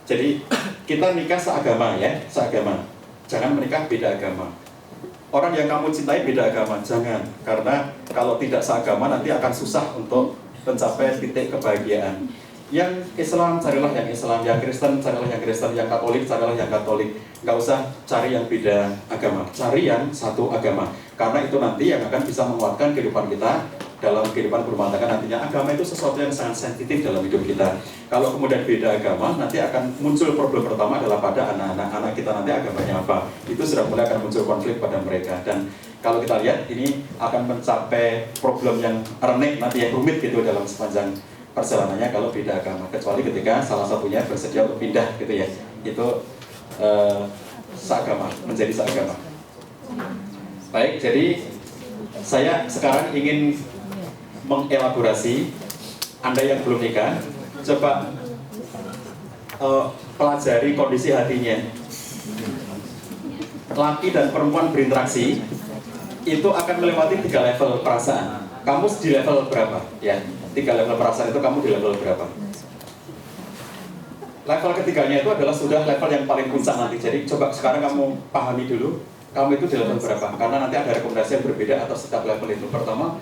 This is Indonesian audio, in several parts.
Jadi kita nikah seagama ya, seagama. Jangan menikah beda agama. Orang yang kamu cintai beda agama, jangan. Karena kalau tidak seagama nanti akan susah untuk mencapai titik kebahagiaan. Yang Islam carilah yang Islam, yang Kristen carilah yang Kristen, yang Katolik carilah yang Katolik. Nggak usah cari yang beda agama, cari yang satu agama. Karena itu nanti yang akan bisa menguatkan kehidupan kita dalam kehidupan berumah tangga nantinya. Agama itu sesuatu yang sangat sensitif dalam hidup kita. Kalau kemudian beda agama, nanti akan muncul problem pertama adalah pada anak kita nanti agamanya apa. Itu sudah mulai akan muncul konflik pada mereka. Dan kalau kita lihat ini akan mencapai problem yang rumit nanti, yang rumit gitu dalam sepanjang perjalanannya kalau beda agama. Kecuali ketika salah satunya bersedia untuk pindah gitu ya. Itu seagama, menjadi seagama. Baik, jadi saya sekarang ingin mengelaborasi. Anda yang belum nikah, coba pelajari kondisi hatinya. Laki dan perempuan berinteraksi itu akan melewati 3 level perasaan. Kamu di level berapa? Ya, 3 level perasaan itu kamu di level berapa? Level ketiganya itu adalah sudah level yang paling puncak nanti. Jadi coba sekarang kamu pahami dulu, kamu itu di level berapa? Karena nanti ada rekomendasi yang berbeda atas setiap level itu. Pertama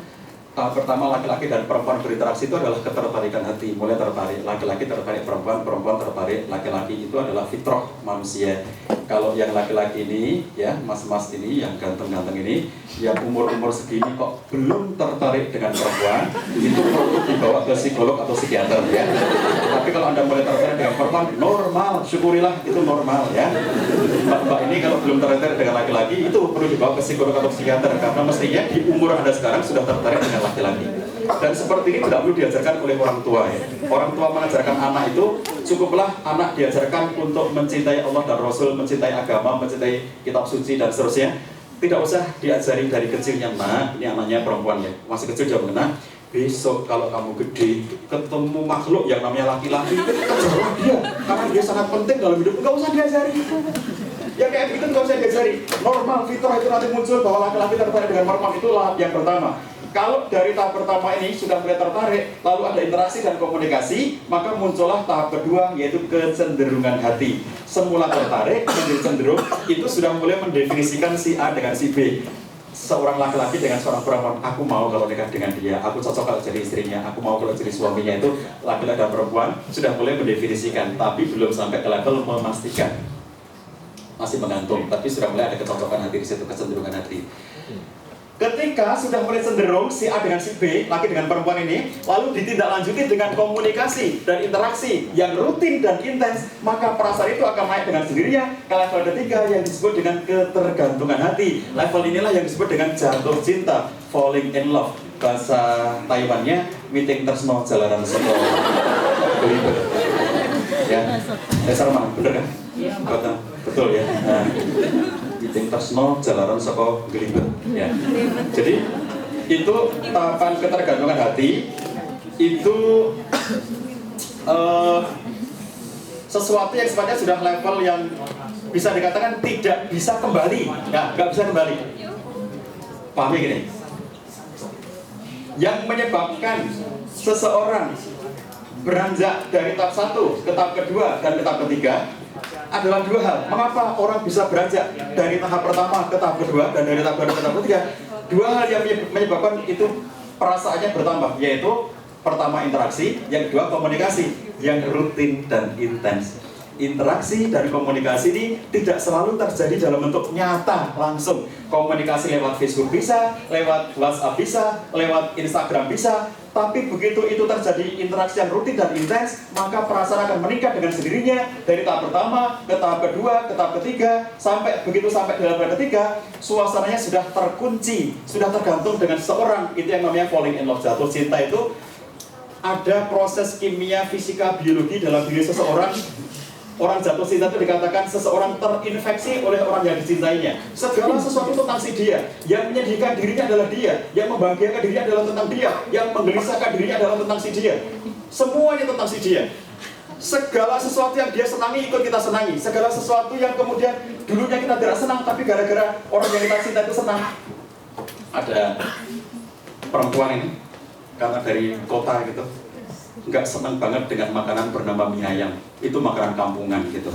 laki-laki dan perempuan berinteraksi itu adalah ketertarikan hati, mulai tertarik, laki-laki tertarik perempuan, perempuan tertarik laki-laki. Itu adalah fitrah manusia. Kalau yang laki-laki ini, ya mas-mas ini, yang ganteng-ganteng ini, yang umur-umur segini kok belum tertarik dengan perempuan, itu perlu dibawa ke psikolog atau psikiater ya. Tapi kalau Anda mulai tertarik dengan perempuan, normal, syukurilah, itu normal ya. Mbak ini kalau belum tertarik dengan laki-laki, itu perlu dibawa ke psikolog atau psikiater, karena mestinya di umur Anda sekarang sudah tertarik dengan laki-laki. Dan seperti ini tidak perlu diajarkan oleh orang tua ya. Orang tua mengajarkan anak itu, cukuplah anak diajarkan untuk mencintai Allah dan Rasul, mencintai agama, mencintai kitab suci dan seterusnya. Tidak usah diajari dari kecilnya. Nah, ini anaknya perempuan ya, masih kecil jauh mengenal. Besok kalau kamu gede, ketemu makhluk yang namanya laki-laki, kejarlah dia, karena dia sangat penting dalam hidup. Nggak usah diajari. Ya kayak gitu nggak usah diajari. Normal, fitrah itu nanti muncul bahwa laki-laki tertarik dengan perempuan, itulah yang pertama. Kalau dari tahap pertama ini sudah mulai tertarik, lalu ada interaksi dan komunikasi, maka muncullah tahap kedua, yaitu kecenderungan hati. Semula tertarik, menjadi cenderung, itu sudah mulai mendefinisikan si A dengan si B. Seorang laki-laki dengan seorang perempuan, aku mau kalau nikah dengan dia, aku cocok kalau jadi istrinya, aku mau kalau jadi suaminya. Itu laki-laki dan perempuan sudah mulai mendefinisikan, tapi belum sampai ke level memastikan. Masih menggantung, tapi sudah mulai ada kecocokan hati di situ, kecenderungan hati. Ketika sudah mulai cenderung si A dengan si B, laki dengan perempuan ini, lalu ditindaklanjuti dengan komunikasi dan interaksi yang rutin dan intens, maka perasaan itu akan naik dengan sendirinya ke level ketiga yang disebut dengan ketergantungan hati. Level inilah yang disebut dengan jatuh cinta, falling in love. Bahasa Taiwannya, meeting tersno jalanan sekolah. Ya, dasar mana? Bener kan? Betul ya. Nah, meeting tersno jalanan sekolah gelibet. Ya. Jadi itu tahapan ketergantungan hati itu sesuatu yang sebenarnya sudah level yang bisa dikatakan tidak bisa kembali. Ya, nggak bisa kembali. Pahami gini? Yang menyebabkan seseorang beranjak dari tahap 1 ke tahap kedua dan ke tahap ketiga adalah 2 hal. Mengapa orang bisa beranjak dari tahap pertama ke tahap kedua dan dari tahap kedua ke tahap ketiga? 2 hal yang menyebabkan itu perasaannya bertambah, yaitu pertama interaksi, yang kedua komunikasi yang rutin dan intens. Interaksi dan komunikasi ini tidak selalu terjadi dalam bentuk nyata langsung. Komunikasi lewat Facebook bisa, lewat WhatsApp bisa, lewat Instagram bisa. Tapi begitu itu terjadi interaksi yang rutin dan intens, maka perasaan akan meningkat dengan sendirinya dari tahap pertama ke tahap kedua, ke tahap ketiga, sampai begitu sampai di level ketiga, suasananya sudah terkunci, sudah tergantung dengan seseorang. Itu yang namanya falling in love, jatuh cinta. Itu ada proses kimia, fisika, biologi dalam diri seseorang. Orang jatuh cinta itu dikatakan seseorang terinfeksi oleh orang yang dicintainya. Segala sesuatu tentang si dia, yang menyedihkan dirinya adalah dia, yang membahagiakan dirinya adalah tentang dia, yang menggelisahkan dirinya adalah tentang si dia. Semuanya tentang si dia. Segala sesuatu yang dia senangi ikut kita senangi. Segala sesuatu yang kemudian dulunya kita tidak senang, tapi gara-gara orang yang kita cinta itu senang. Ada perempuan ini, karena dari kota gitu, nggak senang banget dengan makanan bernama mie ayam. Itu makanan kampungan gitu.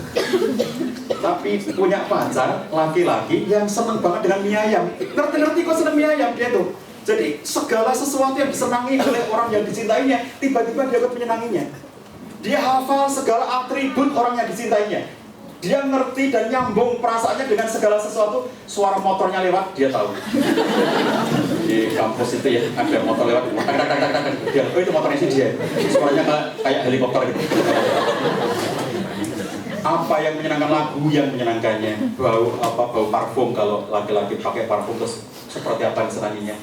Tapi punya pacar laki-laki yang senang banget dengan mie ayam. Ngerti-ngerti kok senang mie ayam dia tuh. Jadi segala sesuatu yang disenangi oleh orang yang dicintainya, tiba-tiba dia ikut menyenanginya. Dia hafal segala atribut orang yang dicintainya. Dia ngerti dan nyambung perasaannya dengan segala sesuatu. Suara motornya lewat, dia tahu. Di kampus itu ya, ada motor lewat, dia, oh itu motornya sih dia. Suaranya kayak helikopter gitu. Apa yang menyenangkan, lagu yang menyenangkannya, bau parfum, kalau laki-laki pakai parfum terus seperti apa yang disenanginya,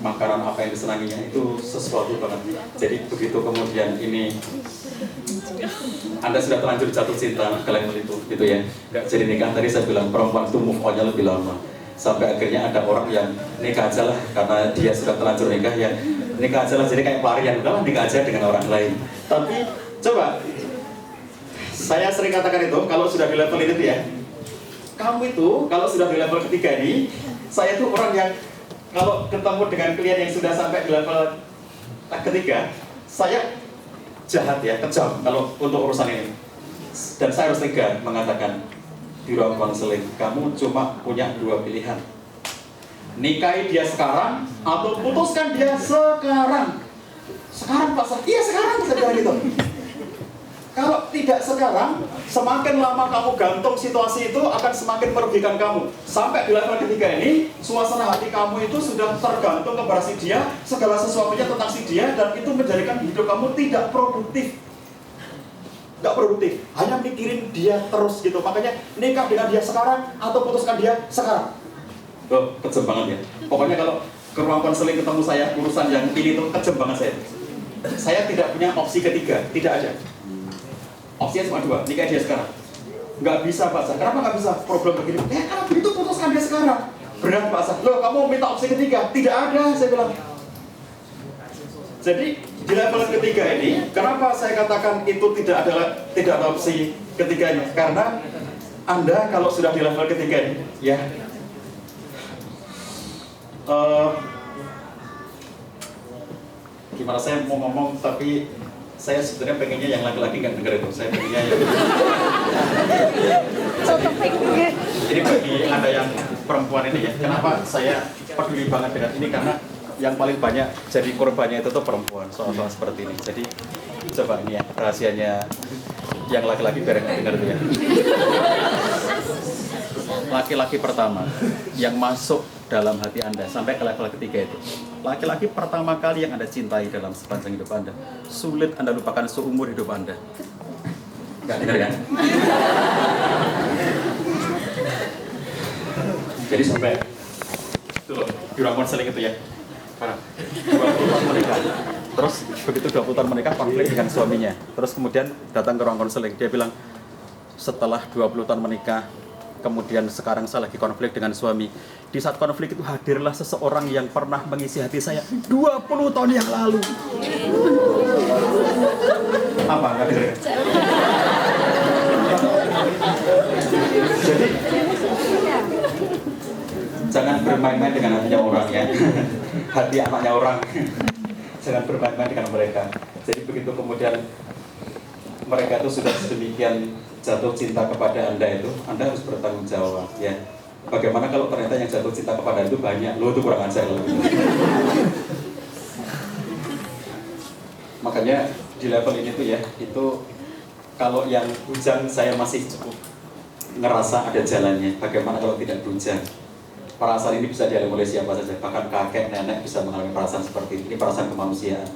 makanan apa yang disenanginya, itu sesuatu banget. Jadi begitu kemudian ini Anda sudah terlanjur jatuh cinta ke level itu, gitu ya. Nggak jadi nikah, tadi saya bilang perempuan itu move on-nya lebih lama. Sampai akhirnya ada orang yang nikah aja lah, karena dia sudah terlanjur nikah, ya nikah aja lah, jadi kayak pelarian, udahlah nikah aja dengan orang lain. Tapi coba, saya sering katakan itu, kalau sudah di level ini tuh ya, kamu itu kalau sudah di level ketiga ini, saya tuh orang yang kalau ketemu dengan klien yang sudah sampai di level ketiga, saya jahat ya, kejam kalau untuk urusan ini. Dan saya harus tegas mengatakan di ruang konseling, kamu cuma punya dua pilihan. Nikahi dia sekarang atau putuskan dia sekarang. Sekarang Pak Sar, iya sekarang saya bilang gitu. Kalau tidak sekarang, semakin lama kamu gantung situasi itu akan semakin merugikan kamu. Sampai di level ketiga ini, suasana hati kamu itu sudah tergantung kepada si dia, segala sesuatunya tentang si dia, dan itu menjadikan hidup kamu tidak produktif. Nggak produktif, hanya mikirin dia terus gitu. Makanya nikah dengan dia sekarang atau putuskan dia sekarang. Loh, kejam banget ya. Pokoknya kalau ke ruang konseling ketemu saya, urusan yang ini tuh kejam banget saya. Saya tidak punya opsi ketiga, tidak ada. Opsinya cuma dua, nikah dia sekarang. Nggak bisa Pak Sar, kenapa nggak bisa? Problem begini, kalau begitu putuskan dia sekarang. Berat Pak Sar, loh kamu minta opsi ketiga? Tidak ada, saya bilang. Jadi di level ketiga ini, kenapa saya katakan itu tidak ada opsi ketiganya? Karena Anda kalau sudah di level ketiga ini, ya, gimana saya mau ngomong tapi saya sebenarnya pengennya yang laki-laki nggak dengar itu. Saya pengennya yang ini bagi Anda yang perempuan ini ya, kenapa saya peduli banget dengan ini, karena yang paling banyak jadi korbannya itu tuh perempuan soal-soal seperti ini. Jadi coba ini ya rahasianya yang laki-laki biar nggak dengar itu ya. Laki-laki pertama yang masuk dalam hati Anda sampai ke level ketiga itu, laki-laki pertama kali yang Anda cintai dalam sepanjang hidup Anda, sulit Anda lupakan seumur hidup Anda. Nggak dengar kan? Jadi sampai itu loh, di ruang konseling itu ya, 20 tahun menikah. Terus begitu 20 tahun menikah konflik dengan suaminya. Terus kemudian datang ke ruang konseling, dia bilang setelah 20 tahun menikah, kemudian sekarang saya lagi konflik dengan suami. Di saat konflik itu hadirlah seseorang yang pernah mengisi hati saya 20 tahun yang lalu. Apa? Nggak dengar? Jadi jangan bermain-main dengan hatinya orang ya. Hati anaknya orang. Jangan bermain-main dengan mereka. Jadi begitu kemudian mereka itu sudah sedemikian jatuh cinta kepada Anda itu, Anda harus bertanggung jawab ya. Bagaimana kalau ternyata yang jatuh cinta kepada itu banyak, lo itu kurang ajar loh. Makanya di level ini tuh ya, itu kalau yang bujang saya masih cukup ngerasa ada jalannya. Bagaimana kalau tidak bujang? Perasaan ini bisa dialami oleh siapa saja, bahkan kakek, nenek bisa mengalami perasaan seperti ini. Ini perasaan kemanusiaan.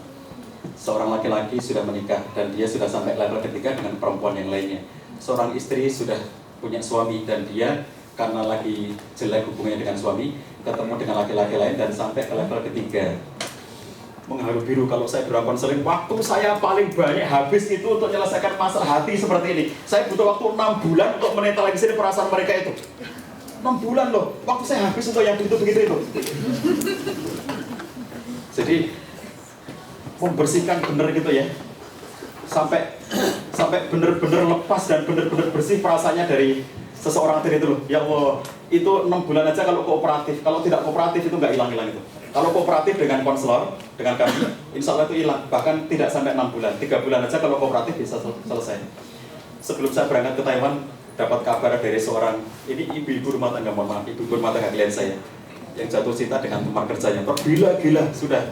Seorang laki-laki sudah menikah dan dia sudah sampai level ketiga dengan perempuan yang lainnya. Seorang istri sudah punya suami dan dia karena lagi jelek hubungannya dengan suami, ketemu dengan laki-laki lain dan sampai ke level ketiga. Mengharu biru, kalau saya di ruang konseling, waktu saya paling banyak habis itu untuk menyelesaikan masalah hati seperti ini. Saya butuh waktu 6 bulan untuk menetralisir perasaan mereka itu. 6 bulan loh, waktu saya habis untuk yang begitu-begitu itu. Jadi membersihkan bener gitu ya, sampai bener-bener lepas dan bener-bener bersih perasaannya dari seseorang tadi itu loh. Ya Allah, itu 6 bulan aja kalau kooperatif. Kalau tidak kooperatif itu nggak hilang-hilang itu. Kalau kooperatif dengan konselor, dengan kami, insya Allah itu hilang. Bahkan tidak sampai 6 bulan, 3 bulan aja kalau kooperatif bisa selesai. Sebelum saya berangkat ke Taiwan, dapat kabar dari seorang, ini ibu-ibu rumah tangga, mohon maaf, ibu rumah tangga klien saya, yang jatuh cinta dengan teman kerjanya. Gila, sudah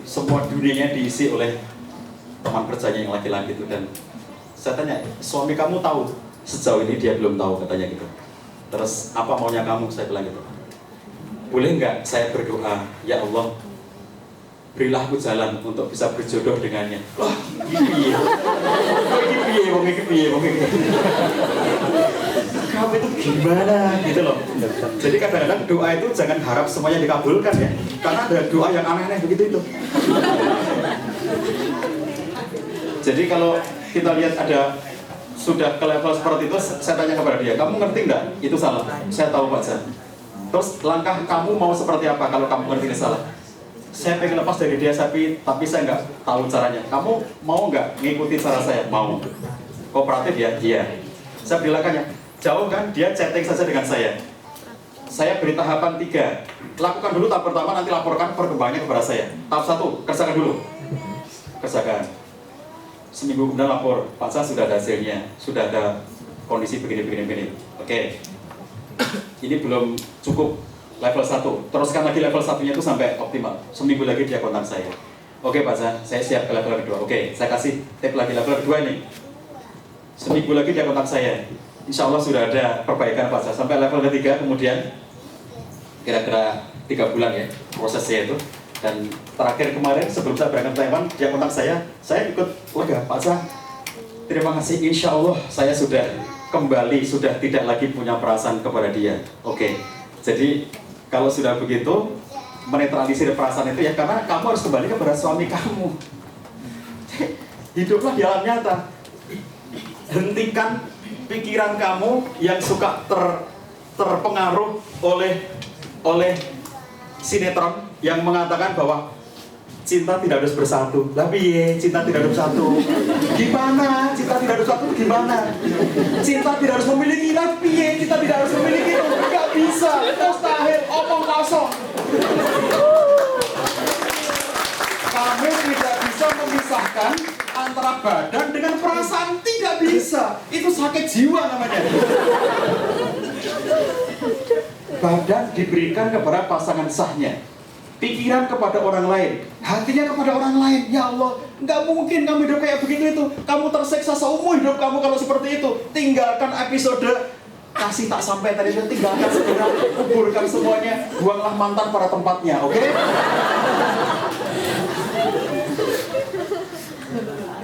semua dunianya diisi oleh teman kerjanya yang laki-laki itu. Dan saya tanya, suami kamu tahu? Sejauh ini dia belum tahu, katanya gitu. Terus apa maunya kamu? Saya bilang gitu. Boleh nggak saya berdoa, ya Allah, berilah aku jalan untuk bisa berjodoh dengannya. Wah, piye. Kamu itu gimana gitu loh. Jadi kadang-kadang doa itu jangan harap semuanya dikabulkan ya. Karena ada doa yang aneh-aneh begitu itu. Jadi kalau kita lihat ada sudah ke level seperti itu, saya tanya kepada dia, kamu ngerti nggak? Itu salah. Saya tahu Pak Jan. Terus langkah kamu mau seperti apa kalau kamu ngerti ini salah? Saya pengen lepas dari dia, tapi saya nggak tahu caranya. Kamu mau nggak ngikutin cara saya? Mau. Kooperatif ya? Iya. Saya bilang jauh kan, dia chatting saja dengan saya. Saya beri tahapan 3. Lakukan dulu tahap pertama, nanti laporkan perkembangannya kepada saya. Tahap 1, kerjakan dulu. Kerjakan. Seminggu kemudian lapor, Pak Sa sudah ada hasilnya, sudah ada kondisi begini. Oke. Ini belum cukup level 1. Teruskan lagi level 1-nya itu sampai optimal. Seminggu lagi dia kontak saya. Oke Pak Sa, saya siap ke level kedua. Oke, saya kasih tip lagi level kedua ini. Seminggu lagi dia kontak saya. Insya Allah sudah ada perbaikan Pak Sa. Sampai level ketiga, kemudian kira-kira 3 bulan ya prosesnya itu. Dan terakhir kemarin sebelum saya berangkat ke Taiwan, dia kontak saya ikut lega Pak Sa. Terima kasih, insya Allah saya sudah kembali, sudah tidak lagi punya perasaan kepada dia. Oke, jadi kalau sudah begitu, menetralisir perasaan itu ya karena kamu harus kembali kepada suami kamu. Hiduplah di alam nyata. Hentikan pikiran kamu yang suka terpengaruh oleh sinetron yang mengatakan bahwa cinta tidak harus bersatu. Tapi cinta tidak harus bersatu. Gimana? Cinta tidak harus bersatu gimana? Cinta tidak harus memiliki. Tapi cinta tidak harus memiliki. Gak bisa. Mustahil. Omong kosong. Kamu tidak bisa memisahkan antara badan dengan perasaan. Tidak bisa. Itu sakit jiwa namanya. Badan diberikan kepada pasangan sahnya, pikiran kepada orang lain, hatinya kepada orang lain. Ya Allah, nggak mungkin kamu hidup kayak begitu itu. Kamu tersiksa seumur hidup kamu kalau seperti itu. Tinggalkan episode kasih tak sampai tadi itu, tinggalkan segera, kuburkan semuanya, buanglah mantan pada tempatnya, oke?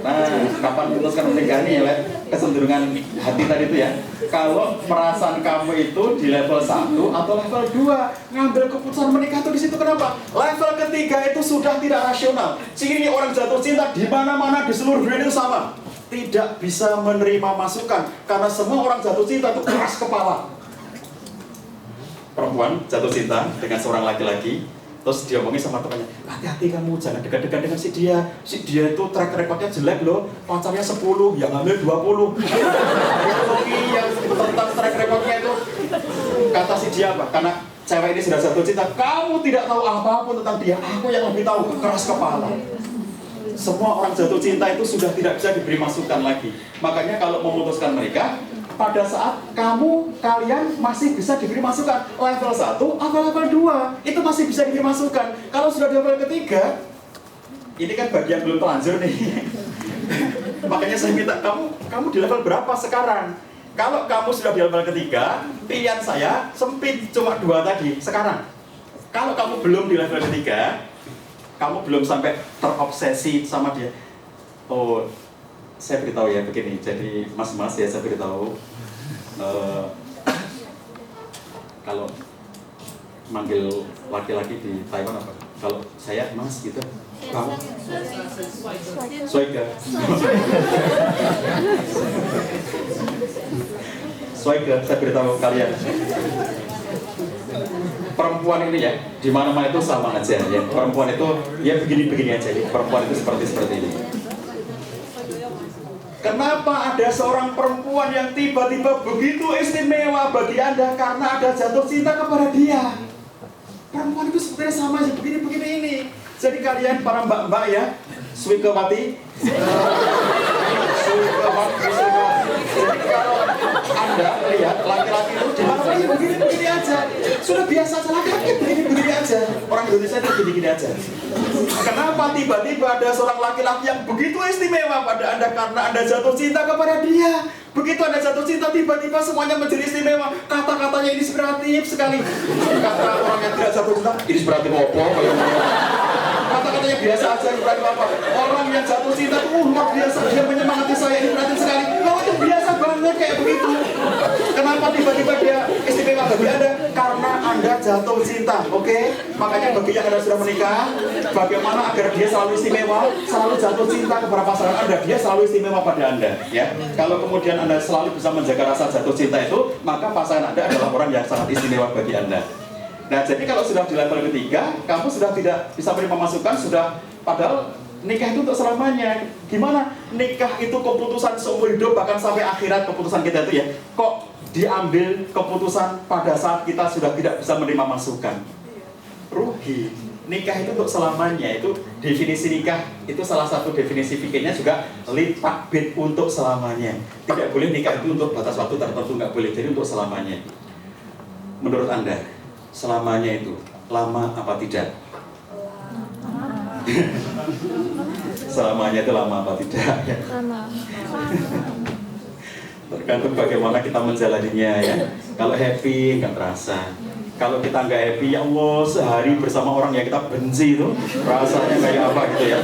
Nah, kapan putuskan menikah nih ya, kecenderungan hati tadi itu ya. Kalau perasaan kamu itu di level 1 atau level 2, ngambil keputusan menikah itu di situ. Kenapa? Level ketiga itu sudah tidak rasional. Ciri orang jatuh cinta di mana-mana di seluruh dunia itu sama. Tidak bisa menerima masukan karena semua orang jatuh cinta itu keras kepala. Perempuan jatuh cinta dengan seorang laki-laki, terus dia ngomongin sama temannya, hati-hati kamu, jangan dekat-dekat dengan si dia itu track recordnya jelek loh, pacarnya 10, yang ngambil 20. Yang tentang track recordnya itu, kata si dia apa? Karena cewek ini sudah jatuh cinta, kamu tidak tahu apapun tentang dia, aku yang lebih tahu. Keras kepala. Semua orang jatuh cinta itu sudah tidak bisa diberi masukan lagi. Makanya kalau memutuskan menikah, pada saat kalian masih bisa diberi masukan level 1 atau level 2, itu masih bisa diberi masukan. Kalau sudah di level ketiga, ini kan bagian belum terlanjur nih. Makanya saya minta kamu di level berapa sekarang? Kalau kamu sudah di level ketiga, pilihan saya sempit, cuma 2 tadi sekarang. Kalau kamu belum di level ketiga, kamu belum sampai terobsesi sama dia. Oh, saya beritahu ya begini, jadi mas-mas ya saya beritahu, kalau manggil laki-laki di Taiwan apa? Kalau saya mas gitu, kamu Soike. Soike, saya beritahu kalian. Perempuan ini ya, di mana-mana itu sama aja ya. Perempuan itu ya begini-begini aja ya. Perempuan itu seperti ini. Kenapa ada seorang perempuan yang tiba-tiba begitu istimewa bagi Anda? Karena ada jatuh cinta kepada dia. perempuan itu sebenarnya sama aja begini-begini ini. Jadi kalian para mbak-mbak ya, Swikawati. Jadi kalau Anda lihat laki-laki itu di mana begini-begini aja, sudah biasa aja, laki-laki begini-begini aja. Orang Indonesia itu begini-begini aja. Kenapa tiba-tiba ada seorang laki-laki yang begitu istimewa pada Anda karena Anda jatuh cinta kepada dia? Begitu Anda jatuh cinta, tiba-tiba semuanya menjadi istimewa. Kata-katanya inspiratif sekali. Kata orang yang tidak jatuh cinta, inspiratif apa? Kata-katanya biasa aja, inspiratif apa? Orang yang jatuh cinta itu luar biasa, dia menyemangati saya, inspiratif sekali. Kalau itu biasa banget kayak begitu. Kenapa tiba-tiba dia istimewa bagi Anda? Karena Anda jatuh cinta, oke? Makanya bagi yang Anda sudah menikah, bagaimana agar dia selalu istimewa, selalu jatuh cinta kepada pasangan Anda, dia selalu istimewa pada Anda, ya. Kalau kemudian Anda selalu bisa menjaga rasa jatuh cinta itu, maka pasangan Anda adalah orang yang sangat istimewa bagi Anda. Nah, jadi kalau sudah di level ketiga, kamu sudah tidak bisa menerima masukan, sudah padahal nikah itu untuk selamanya. Gimana? Nikah itu keputusan seumur hidup, bahkan sampai akhirat keputusan kita itu ya. Kok diambil keputusan pada saat kita sudah tidak bisa menerima masukan? Rugi. Nikah itu untuk selamanya. Itu definisi nikah, itu salah satu definisi fikihnya juga litakbid, untuk selamanya. Tidak boleh nikah itu untuk batas waktu tertentu, nggak boleh. Jadi untuk selamanya. Menurut Anda, selamanya itu lama apa tidak? Selamanya itu lama apa tidak? Lama. Tergantung bagaimana kita menjalaninya ya. Kalau happy nggak terasa. Kalau kita nggak happy, ya Allah, sehari bersama orang yang kita benci itu rasanya kayak apa gitu ya.